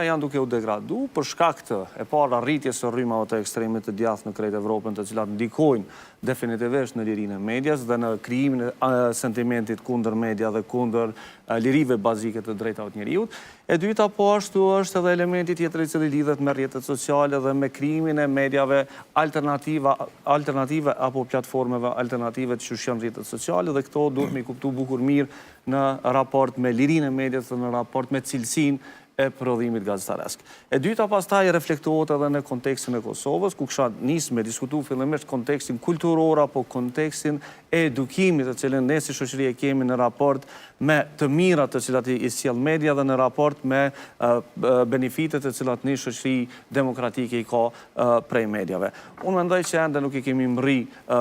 janë duke u degradu për shkak të e para rritjes së rrymave të ekstremit të djathtë në krejt Evropën, të cilat ndikojnë definitivisht në lirinë e medias dhe në krijimin e sentimentit kundër media dhe kundër lirive bazike të drejtave të njerëzit. E dyta po ashtu është edhe elementi tjetër i cili lidhet me rrjetet sociale dhe me krijimin e mediave alternative apo platformeve alternative që janë rrjetet sociale, dhe këto duhet me kuptu bukur mirë në raport me lirinë e medias dhe në raport me cilësinë e prodhimit gazetaresk. E dyta pastaj reflektohet edhe në kontekstin e Kosovës, ku kisha nisë me diskutu fillimisht kontekstin kulturor apo kontekstin e edukimit të cilën ne si shoqëri e kemi në raport me të mirat të cilat i sjell media dhe në raport me benefitet të cilat një shoqëri demokratike i ka prej mediave. Unë mendoj që ende nuk i kemi mri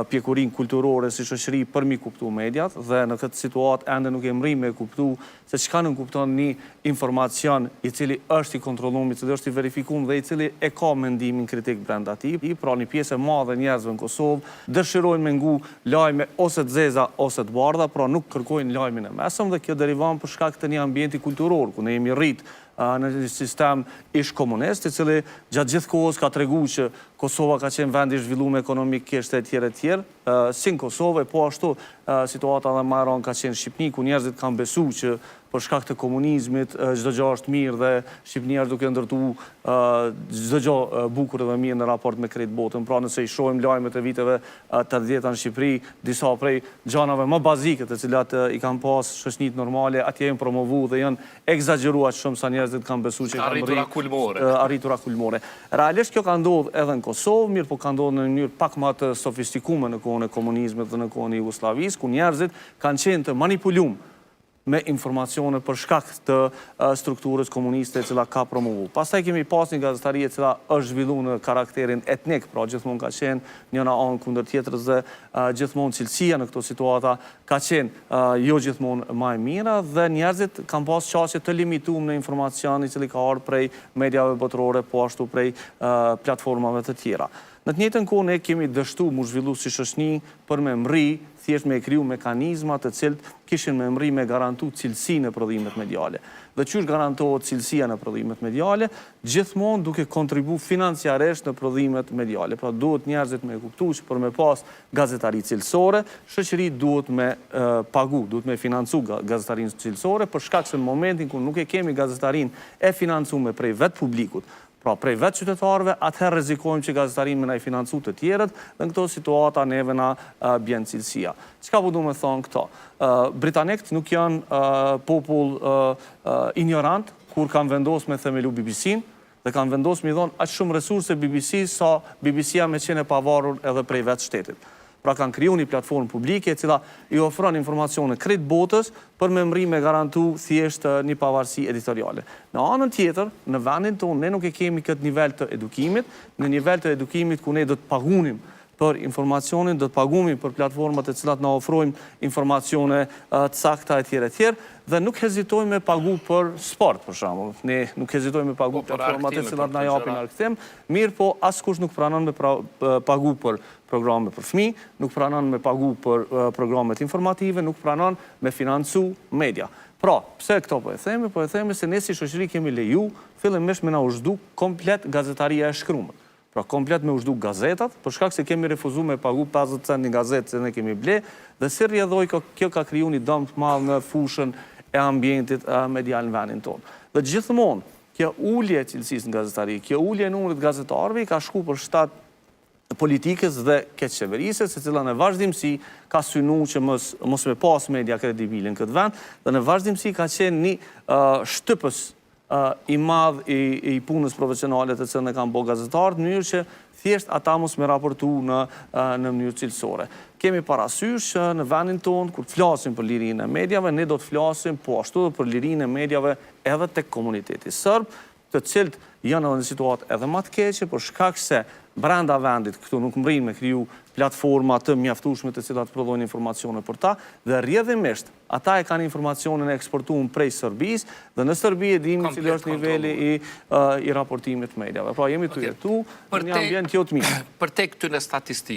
pjekurin kulturore si shoqëri për mi kuptu mediat, dhe në këtë situatë ende nuk e mri me kuptu se çka nuk kupton një informacion i cili është i kontrolluar, i cili është i verifikuar dhe i cili e ka mendimin kritik brenda tij. Pra një pjesë e madhe njerëzve në Kosovë dëshirojnë me ngu lajme ose të zeza ose të bardha, pra nuk kërkojnë lajmin e mesëm, dhe kjo derivan për shkak të një ambienti kulturor, ku ne jemi rrit në një sistem ish komunist, i cili gjatë gjithë kohës ka tregu që Kosova ka qenë vend i zhvilluar ekonomikisht e tjerë, si në Kosovë, po ashtu situata dhe më e rëndë ka qenë Shqipni, ku njerëzit kanë besu që për shkak të komunizmit çdo gjë është mirë dhe Shqipëria është duke ndërtu çdo gjë bukur dhe mirë në raport me krejt botën. Pra nëse i shohim lajmet e viteve 80-ta në Shqipëri, disa prej gjanave më bazike të cilat i kanë pas shoqënitë normale, atje janë promovu dhe janë egzageruar shumë sa njerëzit kanë besu që arritura kulmore. Realisht kjo ka ndodhur edhe në Kosovë, mirë po ka ndodhur në një mënyrë pak më të sofistikuar në kohën e komunizmit dhe në kohën e Jugosllavisë, ku njerëzit kanë qenë të manipuluar me informacione për shkak të strukturës komuniste e cila ka promovu. Pastaj kemi pas një gazetari e cila është zhvilluar në karakterin etnik, pra gjithmonë ka qenë njëna anë kundër tjetrës dhe gjithmonë cilësia në këto situata ka qenë jo gjithmonë më e mira, dhe njerëzit kanë pas qasje të limituar në informacion i cili ka ardhur prej mediave botërore, po ashtu prej platformave të tjera. Në të njëjtën kohë ne kemi dështu mu zhvillu si shoqëni për me mri, thjesht me kriju mekanizmat të cilët kishin me mri me garantu cilësinë e prodhimet mediale. Dhe qysh garantohet cilësia në prodhimet mediale? Gjithmonë duke kontribu financiarisht në prodhimet mediale. Pra duhet njerëzit me kuptu që për me pas gazetari cilësore, shoqëri duhet me pagu, duhet me financu gazetarin cilësore, për shkak se në momentin ku nuk e kemi gazetarin e financume prej vetë publikut, pra prej vetë qytetarëve, atëherë rrezikojmë që gazetarin me na i financu të tjerët, dhe në këto situata neve na bjen cilësia. Çka po du me thonë këto? Britanikët nuk janë popull ignorant kur kanë vendosur me themelu BBC-n, dhe kanë vendosur me i dhonë aq shumë resurse BBC sa BBC-a me qenë e pavarur edhe prej vetë shtetit. Pra kanë kriju një platformë publike e cila i ofron informacione krejt botës për me mri me garantu thjesht një pavarësi editoriale. Në anën tjetër, në vendin tonë, ne nuk e kemi këtë nivel të edukimit, në nivel të edukimit ku ne do të pagunim për informacionin, do të pagumi për platformat e cilat na ofrojnë informacione të sakta e tjere, dhe nuk hezitojmë me pagu për sport, për shembull. Ne nuk hezitojmë me pagu platformat e cilat na japin argëtim, mirë po askush nuk pranon me pagu për programe për fëmijë, nuk pranon me pagu për programet informative, nuk pranon me financu media. Pra, pse këto po e themi? Po e themi se ne si shoqëri kemi leju fillimisht me na uzhdu komplet gazetaria e shkruar. Pra komplet me uzhdu gazetat, për shkak se kemi refuzu me pagu 50 cent një gazetë se ne kemi ble, dhe si rrjedhoj kjo ka kriju një dëm të madh në fushën e ambientit medial në vendin tonë. Dhe gjithmonë, kjo ulje e cilësisë në gazetari, kjo ulje e numrit gazetarëve ka shku për shtat politikës dhe keqeverisë, se cila në vazhdimsi ka synu që mos me pas media kredibilin këtë vend, dhe në vazhdimsi ka qenë një shtypës i madh i punës profesionale të cilën e kanë bo gazetarët, në mënyrë që thjesht ata mos me raportu në mënyrë cilësore. Kemi parasysh që në vendin tonë, kur të flasim për lirinë e mediave, ne do të flasim po ashtu dhe për lirinë e mediave edhe tek komuniteti serb, të cilët janë edhe në situatë edhe më të keqe, për shkak se brenda vendit këtu nuk mrin me kriju platforma të mjaftueshme të cilat prodhojnë informacione për ta, dhe rrjedhimisht ata e kanë informacionin e eksportuar prej Serbisë, dhe në Serbi e dimi cili është niveli i raportimit mediave. Pra jemi të jetu në një ambient jo të mirë. Për te këtyre statistikë